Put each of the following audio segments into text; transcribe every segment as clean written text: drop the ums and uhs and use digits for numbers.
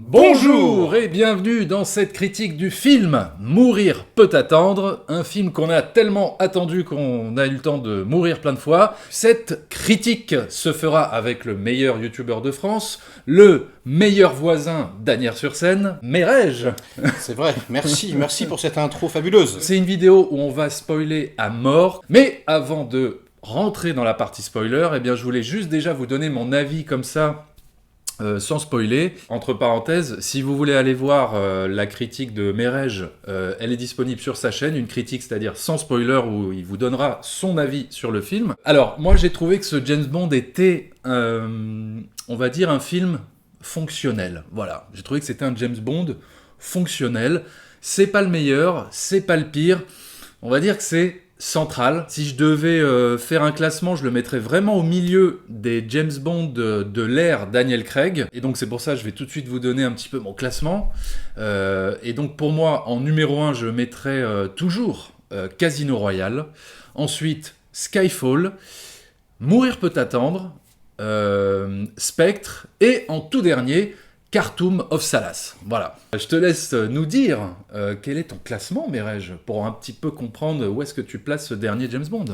Bonjour et bienvenue dans cette critique du film Mourir peut attendre, un film qu'on a tellement attendu qu'on a eu le temps de mourir plein de fois. Cette critique se fera avec le meilleur youtubeur de France, le meilleur voisin d'Asnières-sur-Seine, Merege. C'est vrai, merci pour cette intro fabuleuse. C'est une vidéo où on va spoiler à mort, mais avant de rentrer dans la partie spoiler, eh bien je voulais juste déjà vous donner mon avis comme ça, sans spoiler. Entre parenthèses, si vous voulez aller voir la critique de Merege, elle est disponible sur sa chaîne, une critique c'est-à-dire sans spoiler où il vous donnera son avis sur le film. Alors moi j'ai trouvé que ce James Bond était, on va dire, un film fonctionnel. Voilà, j'ai trouvé que c'était un James Bond fonctionnel. C'est pas le meilleur, c'est pas le pire. On va dire que c'est central. Si je devais faire un classement, je le mettrais vraiment au milieu des James Bond de l'ère Daniel Craig. Et donc c'est pour ça que je vais tout de suite vous donner un petit peu mon classement. Et donc pour moi, en numéro 1, je mettrais toujours Casino Royale. Ensuite, Skyfall. Mourir peut attendre. Spectre. Et en tout dernier, Khartoum of Salas. Voilà. Je te laisse nous dire quel est ton classement, Merege, pour un petit peu comprendre où est-ce que tu places ce dernier James Bond.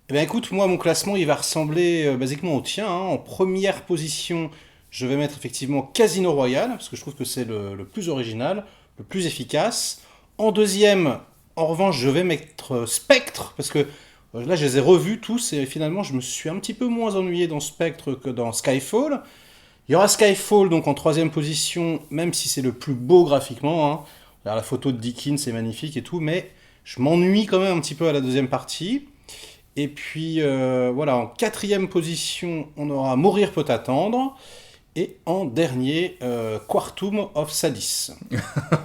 Eh bien écoute, moi mon classement il va ressembler basiquement au tien. En première position, je vais mettre effectivement Casino Royale, parce que je trouve que c'est le plus original, le plus efficace. En deuxième, en revanche, je vais mettre Spectre, parce que là je les ai revus tous, et finalement je me suis un petit peu moins ennuyé dans Spectre que dans Skyfall. Il y aura Skyfall donc en troisième position, même si c'est le plus beau graphiquement. Hein. Alors, la photo de Dickens c'est magnifique et tout, mais je m'ennuie quand même un petit peu à la deuxième partie. Et puis voilà, en quatrième position, on aura Mourir peut attendre. Et en dernier, Khartoum of Salas.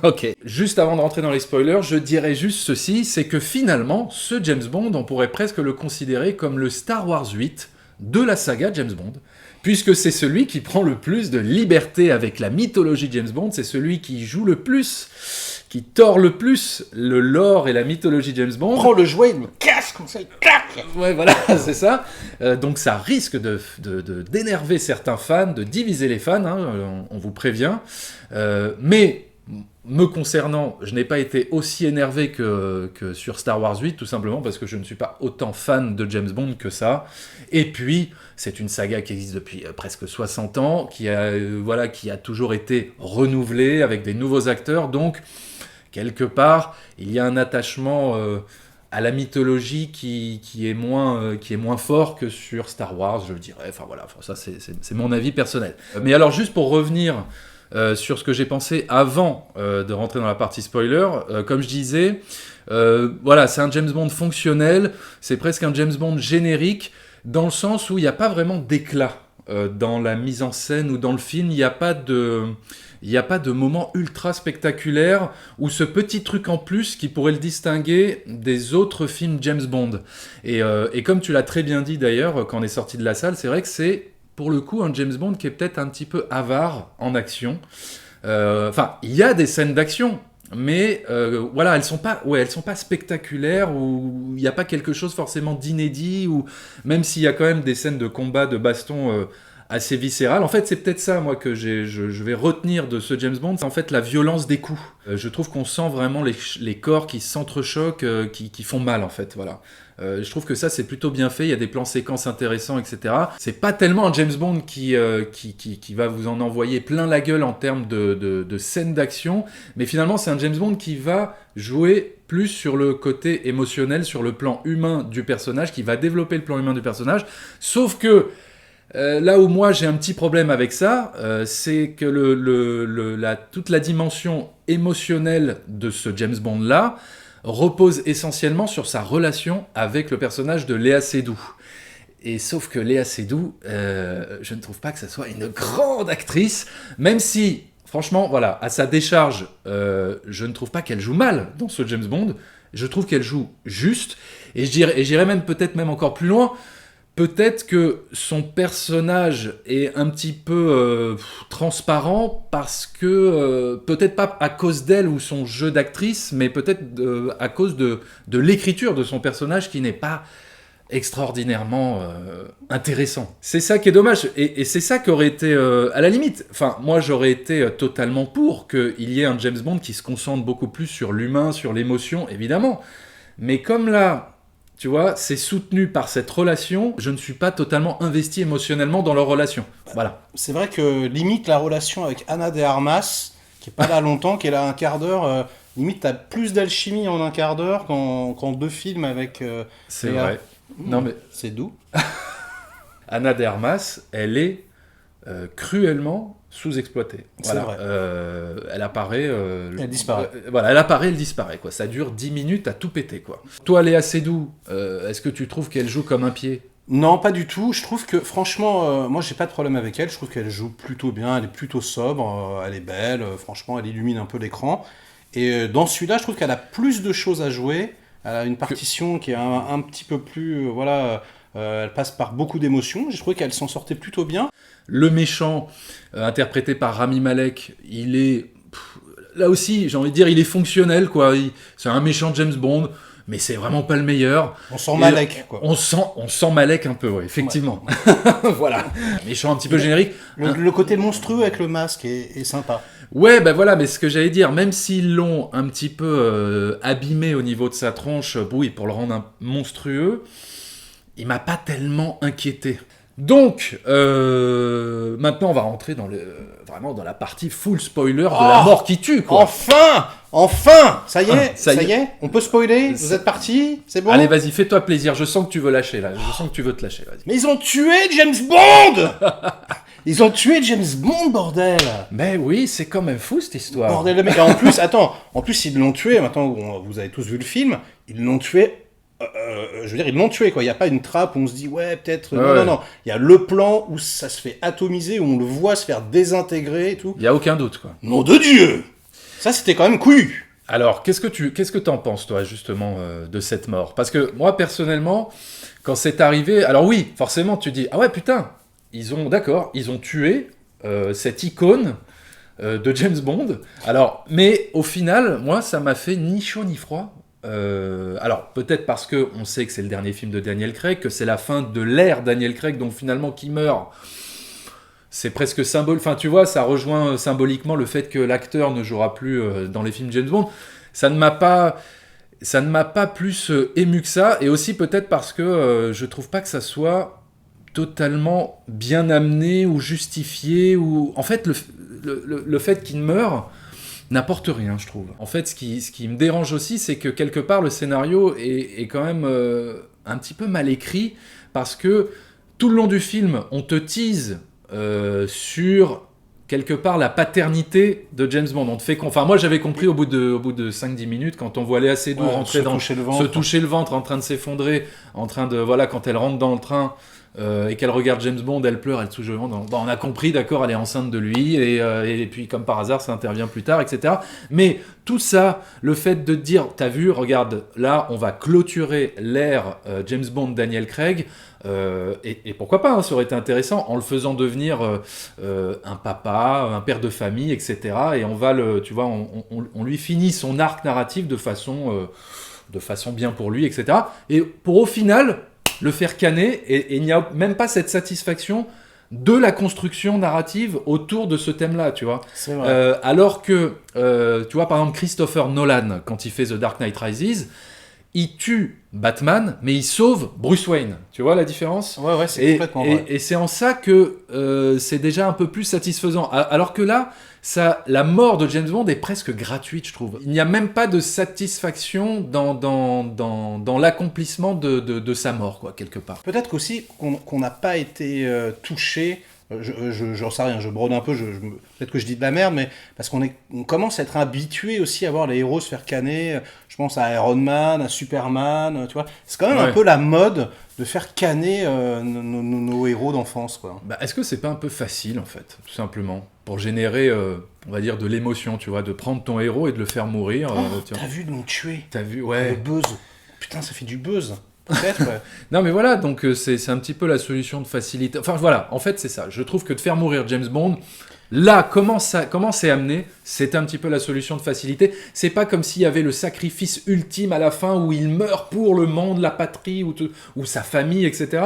Ok. Juste avant de rentrer dans les spoilers, je dirais juste ceci, c'est que finalement, ce James Bond, on pourrait presque le considérer comme le Star Wars 8 de la saga James Bond. Puisque c'est celui qui prend le plus de liberté avec la mythologie James Bond, c'est celui qui joue le plus, qui tord le plus le lore et la mythologie James Bond. Prends le jouet, il me casse comme ça, il claque. Ouais, voilà, c'est ça. Donc ça risque d'énerver certains fans, de diviser les fans, hein, on vous prévient. Mais me concernant, je n'ai pas été aussi énervé que sur Star Wars 8, tout simplement parce que je ne suis pas autant fan de James Bond que ça. Et puis, c'est une saga qui existe depuis presque 60 ans, qui a toujours été renouvelée avec des nouveaux acteurs. Donc, quelque part, il y a un attachement à la mythologie qui est moins fort que sur Star Wars, je dirais. Enfin voilà, ça c'est mon avis personnel. Mais alors, juste pour revenir sur ce que j'ai pensé avant de rentrer dans la partie spoiler, comme je disais, voilà, c'est un James Bond fonctionnel, c'est presque un James Bond générique, dans le sens où il n'y a pas vraiment d'éclat dans la mise en scène ou dans le film, il n'y a pas de moment ultra spectaculaire ou ce petit truc en plus qui pourrait le distinguer des autres films James Bond. Et comme tu l'as très bien dit d'ailleurs quand on est sorti de la salle, c'est vrai que c'est pour le coup un James Bond qui est peut-être un petit peu avare en action. Enfin, il y a des scènes d'action, mais voilà, elles sont pas spectaculaires, ou il n'y a pas quelque chose forcément d'inédit, ou même s'il y a quand même des scènes de combat, de baston assez viscérales. En fait, c'est peut-être ça, moi, que je vais retenir de ce James Bond, c'est en fait la violence des coups. Je trouve qu'on sent vraiment les corps qui s'entrechoquent, qui font mal, en fait, voilà. Je trouve que ça c'est plutôt bien fait, il y a des plans séquences intéressants, etc. C'est pas tellement un James Bond qui va vous en envoyer plein la gueule en termes de scènes d'action, mais finalement c'est un James Bond qui va jouer plus sur le côté émotionnel, sur le plan humain du personnage, qui va développer le plan humain du personnage, sauf que là où moi j'ai un petit problème avec ça, c'est que toute la dimension émotionnelle de ce James Bond là repose essentiellement sur sa relation avec le personnage de Léa Seydoux. Et sauf que Léa Seydoux, je ne trouve pas que ça soit une grande actrice, même si, franchement, voilà, à sa décharge, je ne trouve pas qu'elle joue mal dans ce James Bond. Je trouve qu'elle joue juste, et j'irais même peut-être même encore plus loin. Peut-être que son personnage est un petit peu transparent parce que, peut-être pas à cause d'elle ou son jeu d'actrice, mais peut-être à cause de l'écriture de son personnage qui n'est pas extraordinairement intéressant. C'est ça qui est dommage, et c'est ça qui aurait été, à la limite, enfin, moi j'aurais été totalement pour qu'il y ait un James Bond qui se concentre beaucoup plus sur l'humain, sur l'émotion, évidemment. Mais comme là, tu vois, c'est soutenu par cette relation, je ne suis pas totalement investi émotionnellement dans leur relation. Voilà. C'est vrai que limite la relation avec Ana de Armas, qui est pas là longtemps, qui est là un quart d'heure, limite t'as plus d'alchimie en un quart d'heure qu'en 2 films avec... C'est Léa. vrai. Non mais C'est doux. Ana de Armas, elle est cruellement sous-exploitée. C'est vrai. Elle apparaît... Elle disparaît. Voilà, elle apparaît, elle disparaît, quoi. Ça dure 10 minutes à tout péter, quoi. Toi, Léa Seydoux, est-ce que tu trouves qu'elle joue comme un pied ? Non, pas du tout. Je trouve que, franchement, moi, j'ai pas de problème avec elle. Je trouve qu'elle joue plutôt bien. Elle est plutôt sobre. Elle est belle. Franchement, elle illumine un peu l'écran. Et dans celui-là, je trouve qu'elle a plus de choses à jouer. Elle a une partition qui est un petit peu plus... voilà, elle passe par beaucoup d'émotions. J'ai trouvé qu'elle s'en sortait plutôt bien. Le méchant, interprété par Rami Malek, il est... là aussi, j'ai envie de dire, il est fonctionnel, quoi. C'est un méchant James Bond, mais c'est vraiment pas le meilleur. On sent Malek, quoi. On sent Malek un peu, ouais, effectivement. Ouais. Voilà. Méchant un petit peu générique. Le côté monstrueux avec le masque est sympa. Ouais, ben voilà, mais ce que j'allais dire, même s'ils l'ont un petit peu abîmé au niveau de sa tronche, oui, pour le rendre monstrueux, il m'a pas tellement inquiété. Donc, maintenant, on va rentrer vraiment dans la partie full spoiler de la mort qui tue, quoi. Enfin, ça y est, on peut spoiler. Vous êtes partis, c'est bon. Allez, vas-y, fais-toi plaisir. Je sens que tu veux lâcher là. Je sens que tu veux te lâcher. Vas-y. Mais ils ont tué James Bond. Ils ont tué James Bond, bordel. Mais oui, c'est quand même fou cette histoire. Bordel de mec. En plus, ils l'ont tué. Maintenant, vous avez tous vu le film. Ils l'ont tué. Je veux dire, ils l'ont tué, quoi. Il n'y a pas une trappe où on se dit, ouais, peut-être... Non. Il y a le plan où ça se fait atomiser, où on le voit se faire désintégrer et tout. Il n'y a aucun doute, quoi. Nom de Dieu. Ça, c'était quand même couillu. Alors, qu'est-ce que t'en penses, toi, justement, de cette mort ? Parce que, moi, personnellement, quand c'est arrivé... Alors oui, forcément, tu dis, ah ouais, putain, ils ont tué cette icône de James Bond. Alors, mais au final, moi, ça m'a fait ni chaud ni froid. Alors peut-être parce que on sait que c'est le dernier film de Daniel Craig, que c'est la fin de l'ère Daniel Craig, donc finalement qui meurt, c'est presque symbole. Enfin tu vois, ça rejoint symboliquement le fait que l'acteur ne jouera plus dans les films James Bond. Ça ne m'a pas plus ému que ça, et aussi peut-être parce que je trouve pas que ça soit totalement bien amené ou justifié, ou en fait le fait qu'il meure n'apporte rien, je trouve. En fait, ce qui me dérange aussi, c'est que quelque part, le scénario est quand même un petit peu mal écrit, parce que tout le long du film, on te tease sur, quelque part, la paternité de James Bond. On te fait... Enfin, moi, j'avais compris au bout de 5-10 minutes, quand on voit Léa Seydoux rentrer se toucher le ventre, en train de s'effondrer, en train de... Voilà, quand elle rentre dans le train... et qu'elle regarde James Bond, elle pleure, elle touche le ventre. Bon, on a compris, d'accord, elle est enceinte de lui, et puis comme par hasard, ça intervient plus tard, etc. Mais tout ça, le fait de dire, t'as vu, regarde, là, on va clôturer l'ère James Bond Daniel Craig, et pourquoi pas, hein, ça aurait été intéressant, en le faisant devenir un papa, un père de famille, etc. Et on va tu vois, on lui finit son arc narratif de façon bien pour lui, etc. Et pour au final... le faire canner, et il n'y a même pas cette satisfaction de la construction narrative autour de ce thème-là, tu vois. C'est vrai. Alors que, tu vois, par exemple, Christopher Nolan, quand il fait The Dark Knight Rises, il tue Batman, mais il sauve Bruce Wayne. Tu vois la différence ? Ouais, c'est complètement vrai. Et c'est en ça que c'est déjà un peu plus satisfaisant. Alors que là, la mort de James Bond est presque gratuite, je trouve. Il n'y a même pas de satisfaction dans l'accomplissement de sa mort, quoi, quelque part. Peut-être qu'aussi qu'on n'a pas été touché. J'en sais rien, je brode un peu, peut-être que je dis de la merde, mais parce qu'on commence à être habitué aussi à voir les héros se faire canner. Je pense à Iron Man, à Superman, tu vois. C'est quand même un peu la mode de faire canner nos héros d'enfance, quoi. Bah, est-ce que c'est pas un peu facile, en fait, tout simplement, pour générer, on va dire, de l'émotion, tu vois, de prendre ton héros et de le faire mourir. T'as vu de nous tuer. T'as vu, ouais. Le buzz. Putain, ça fait du buzz. Peut-être, ouais. Non mais voilà, donc c'est un petit peu la solution de facilité. Enfin voilà, en fait c'est ça. Je trouve que de faire mourir James Bond, Là, comment c'est amené, c'est un petit peu la solution de facilité. C'est pas comme s'il y avait le sacrifice ultime à la fin où il meurt pour le monde, la patrie ou sa famille, etc.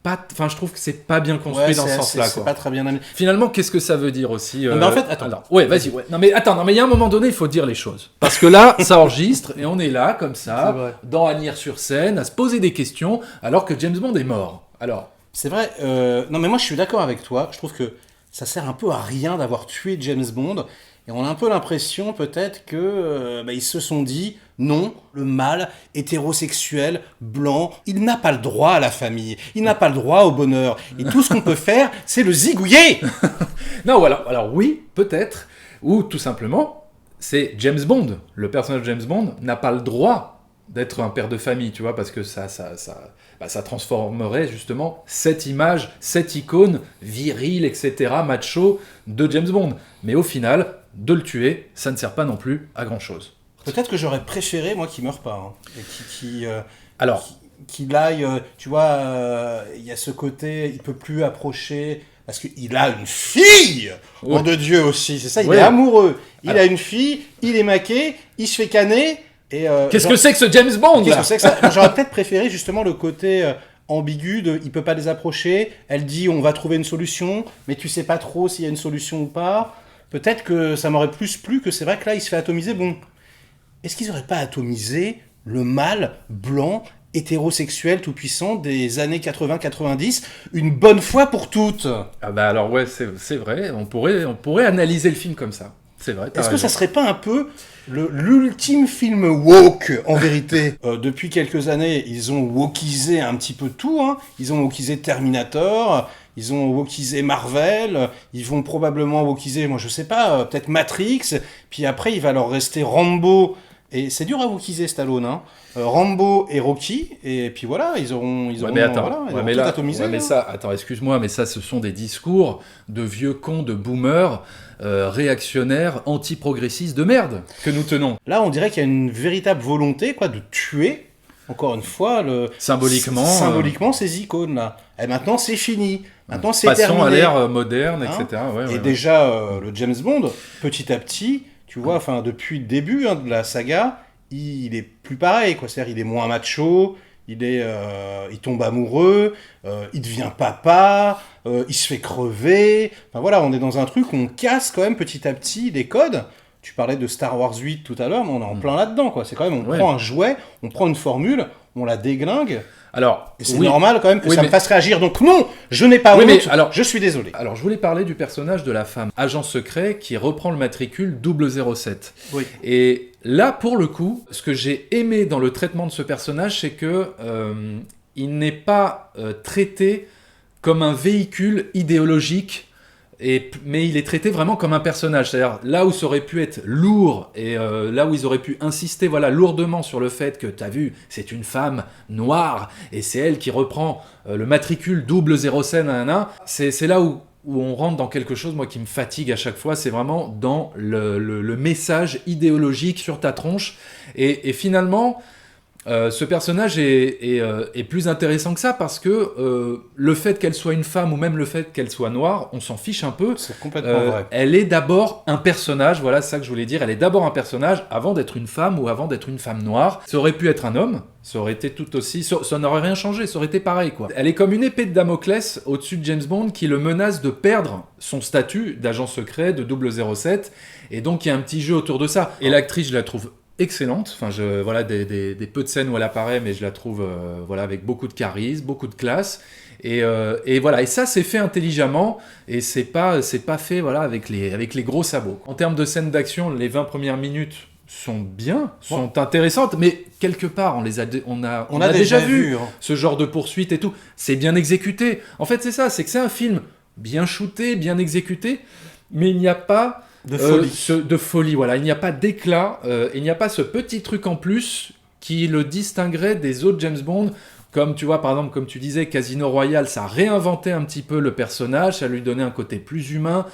Enfin, je trouve que c'est pas bien construit dans ce sens-là. C'est pas très bien amené. Finalement, qu'est-ce que ça veut dire aussi Mais en fait, attends. Alors, ouais, vas-y. Ouais. Non, mais attends, il y a un moment donné, il faut dire les choses. Parce que là, ça enregistre et on est là, comme ça, dans Agnières-sur-Seine, à se poser des questions, alors que James Bond est mort. Alors. C'est vrai. Non, mais moi, je suis d'accord avec toi. Je trouve que ça sert un peu à rien d'avoir tué James Bond. Et on a un peu l'impression, peut-être, que ils se sont dit, non, le mâle, hétérosexuel, blanc, il n'a pas le droit à la famille, il n'a pas le droit au bonheur. Et tout ce qu'on peut faire, c'est le zigouiller. Non, voilà. Alors oui, peut-être. Ou tout simplement, c'est James Bond. Le personnage de James Bond n'a pas le droit d'être un père de famille, tu vois, parce que ça transformerait justement cette image, cette icône virile, etc., macho de James Bond. Mais au final, de le tuer, ça ne sert pas non plus à grand-chose. Peut-être que j'aurais préféré, moi, qu'il meure pas. Hein, et Alors, qu'il aille, tu vois, il y a ce côté, il peut plus approcher, parce qu'il a une fille, nom de Dieu aussi, c'est ça, il est amoureux. Il a une fille, il est maqué, il se fait canner. Qu'est-ce que c'est que ce James Bond là ? Qu'est-ce que c'est que ça ? J'aurais peut-être préféré justement le côté ambigu de il peut pas les approcher, elle dit on va trouver une solution, mais tu sais pas trop s'il y a une solution ou pas. Peut-être que ça m'aurait plus plu que c'est vrai que là il se fait atomiser. Bon, est-ce qu'ils auraient pas atomisé le mâle blanc hétérosexuel tout puissant des années 80-90 une bonne fois pour toutes ? Ah bah alors ouais, c'est vrai, on pourrait analyser le film comme ça. C'est vrai. Est-ce que ça serait pas un peu l'ultime film woke, en vérité ? Depuis quelques années, ils ont wokisé un petit peu tout. Hein. Ils ont wokisé Terminator, ils ont wokisé Marvel, ils vont probablement wokiser, moi je sais pas, peut-être Matrix, puis après il va leur rester Rambo, et c'est dur à wokiser Stallone, hein. Rambo et Rocky, et puis voilà, ils auront tout atomisé. Ouais, mais ça, attends, excuse-moi, mais ça, ce sont des discours de vieux cons, de boomers, réactionnaires, anti-progressistes de merde que nous tenons. Là, on dirait qu'il y a une véritable volonté, quoi, de tuer, encore une fois, symboliquement ces icônes-là. Et maintenant, c'est fini. Maintenant, c'est terminé. Passons à l'ère moderne, hein, etc. Et déjà, le James Bond, petit à petit, tu vois, enfin, depuis le début de la saga, il est plus pareil, quoi. C'est-à-dire, il est moins macho, il tombe amoureux, il devient papa, il se fait crever. Enfin voilà, on est dans un truc où on casse quand même petit à petit les codes. Tu parlais de Star Wars 8 tout à l'heure, mais on est en plein là-dedans, quoi. C'est quand même, on prend un jouet, on prend une formule, on la déglingue. Alors, et c'est normal quand même que ça me fasse réagir. Donc non, je n'ai pas honte, je suis désolé. Alors, je voulais parler du personnage de la femme, agent secret, qui reprend le matricule 007. Oui. Et là, pour le coup, ce que j'ai aimé dans le traitement de ce personnage, c'est que il n'est pas traité comme un véhicule idéologique, mais il est traité vraiment comme un personnage. C'est-à-dire, là où ça aurait pu être lourd, et là où ils auraient pu insister lourdement sur le fait que, t'as vu, c'est une femme noire, et c'est elle qui reprend le matricule 007, c'est là où on rentre dans quelque chose, moi, qui me fatigue à chaque fois, c'est vraiment dans le message idéologique sur ta tronche. Et finalement, ce personnage est plus intéressant que ça parce que le fait qu'elle soit une femme ou même le fait qu'elle soit noire, on s'en fiche un peu. C'est complètement vrai. Elle est d'abord un personnage, voilà, c'est ça que je voulais dire. Elle est d'abord un personnage avant d'être une femme ou avant d'être une femme noire. Ça aurait pu être un homme, ça aurait été tout aussi... Ça n'aurait rien changé, ça aurait été pareil, quoi. Elle est comme une épée de Damoclès au-dessus de James Bond qui le menace de perdre son statut d'agent secret de 007. Et donc, il y a un petit jeu autour de ça. Et l'actrice, je la trouve excellente, enfin voilà des peu de scènes où elle apparaît, mais je la trouve avec beaucoup de charisme, beaucoup de classe, et voilà, et ça c'est fait intelligemment, et c'est pas fait avec les gros sabots. En termes de scènes d'action, les 20 premières minutes sont bien, sont intéressantes, mais quelque part on a déjà vu ce genre de poursuite et tout, c'est bien exécuté. En fait c'est ça, c'est que c'est un film bien shooté, bien exécuté, mais il n'y a pas de folie, voilà. Il n'y a pas d'éclat, il n'y a pas ce petit truc en plus qui le distinguerait des autres James Bond. Comme tu vois, par exemple, comme tu disais, Casino Royale, ça réinventait un petit peu le personnage, ça lui donnait un côté plus humain,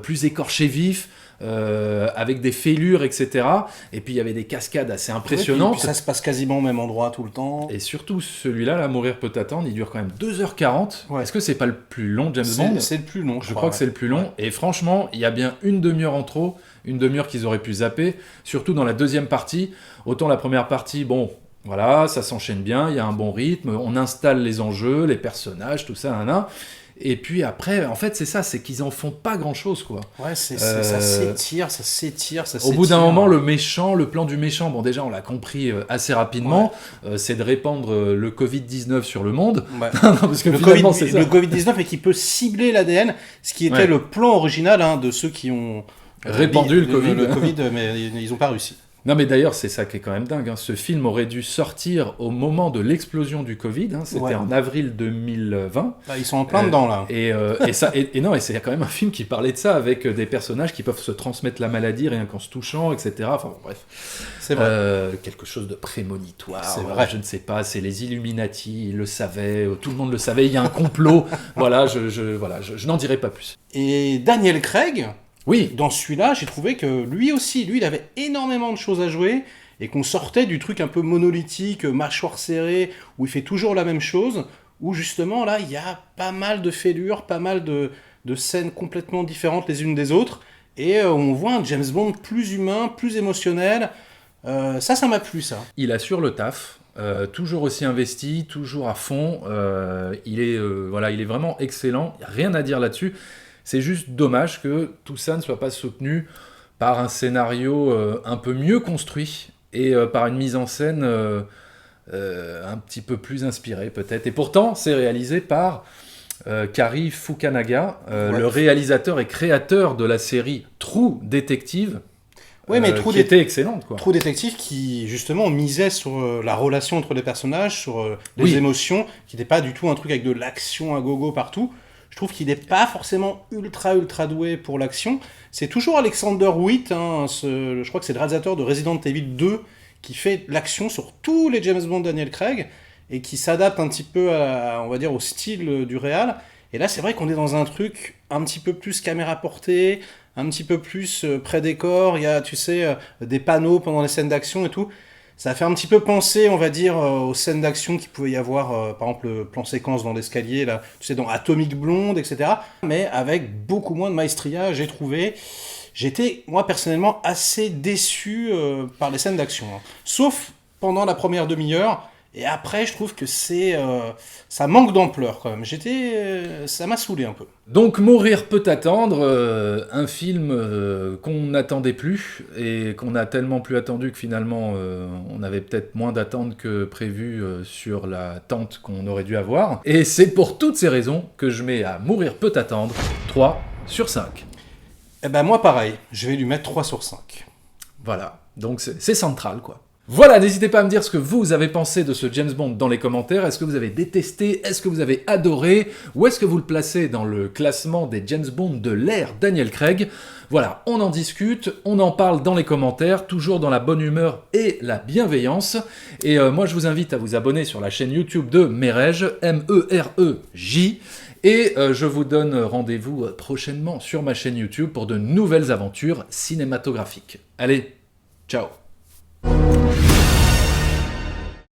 plus écorché vif. avec des fêlures, etc. Et puis il y avait des cascades assez impressionnantes. Et puis ça se passe quasiment au même endroit tout le temps. Et surtout celui-là, là, Mourir peut attendre, il dure quand même 2h40. Ouais. Est-ce que c'est pas le plus long de James Bond ? C'est le plus long, Je crois que c'est le plus long. Ouais. Et franchement, il y a bien une demi-heure en trop, une demi-heure qu'ils auraient pu zapper, surtout dans la deuxième partie. Autant la première partie, bon, voilà, ça s'enchaîne bien, il y a un bon rythme, on installe les enjeux, les personnages, tout ça, nanana. Et puis après, en fait, c'est ça, c'est qu'ils en font pas grand-chose, quoi. Ouais, ça s'étire. Au bout d'un moment, le plan du méchant, bon déjà, on l'a compris assez rapidement, c'est de répandre le Covid-19 sur le monde. Ouais. Parce que finalement, c'est ça. Le Covid-19 et qui peut cibler l'ADN, ce qui était le plan original de ceux qui ont répandu le Covid. Le Covid, mais ils n'ont pas réussi. Non mais d'ailleurs, c'est ça qui est quand même dingue. Hein. Ce film aurait dû sortir au moment de l'explosion du Covid. Hein. C'était en avril 2020. Là, ils sont en plein dedans, là. Et c'est quand même un film qui parlait de ça, avec des personnages qui peuvent se transmettre la maladie rien qu'en se touchant, etc. Enfin bon, bref. C'est vrai. Quelque chose de prémonitoire. C'est vrai. Je ne sais pas, c'est les Illuminati, ils le savaient, tout le monde le savait, il y a un complot. Voilà, je n'en dirai pas plus. Et Daniel Craig... Oui. Dans celui-là, j'ai trouvé que lui, il avait énormément de choses à jouer et qu'on sortait du truc un peu monolithique, mâchoire serrée, où il fait toujours la même chose, où justement, là, il y a pas mal de fêlures, pas mal de scènes complètement différentes les unes des autres, et on voit un James Bond plus humain, plus émotionnel. Ça m'a plu, ça. Il assure le taf. Toujours aussi investi, toujours à fond. Il est vraiment excellent. Il n'y a rien à dire là-dessus. C'est juste dommage que tout ça ne soit pas soutenu par un scénario un peu mieux construit et par une mise en scène un petit peu plus inspirée peut-être. Et pourtant, c'est réalisé par Kari Fukunaga, le réalisateur et créateur de la série True Detective. Oui, mais qui était excellente, quoi. True Detective qui, justement, misait sur la relation entre les personnages, sur les émotions, qui n'était pas du tout un truc avec de l'action à gogo partout. Je trouve qu'il n'est pas forcément ultra doué pour l'action. C'est toujours Alexander Witt, je crois que c'est le réalisateur de Resident Evil 2, qui fait l'action sur tous les James Bond Daniel Craig, et qui s'adapte un petit peu, on va dire, au style du réal. Et là, c'est vrai qu'on est dans un truc un petit peu plus caméra portée, un petit peu plus pré-décor. Il y a, tu sais, des panneaux pendant les scènes d'action et tout. Ça fait un petit peu penser, on va dire, aux scènes d'action qu'il pouvait y avoir, par exemple, le plan séquence dans l'escalier, là, tu sais, dans Atomic Blonde, etc. Mais avec beaucoup moins de maestria, j'ai trouvé. J'étais, moi, personnellement, assez déçu par les scènes d'action. Hein. Sauf pendant la première demi-heure. Et après, je trouve que ça manque d'ampleur, quand même. Ça m'a saoulé un peu. Donc, Mourir peut attendre, un film qu'on n'attendait plus, et qu'on a tellement plus attendu que finalement, on avait peut-être moins d'attentes que prévu sur la tente qu'on aurait dû avoir. Et c'est pour toutes ces raisons que je mets à Mourir peut attendre 3 sur 5. Eh ben moi, pareil. Je vais lui mettre 3 sur 5. Voilà. Donc, c'est central, quoi. Voilà, n'hésitez pas à me dire ce que vous avez pensé de ce James Bond dans les commentaires. Est-ce que vous avez détesté ? Est-ce que vous avez adoré ? Ou est-ce que vous le placez dans le classement des James Bond de l'ère Daniel Craig ? Voilà, on en discute, on en parle dans les commentaires, toujours dans la bonne humeur et la bienveillance. Et moi, je vous invite à vous abonner sur la chaîne YouTube de Merej, M-E-R-E-J. Et je vous donne rendez-vous prochainement sur ma chaîne YouTube pour de nouvelles aventures cinématographiques. Allez, ciao !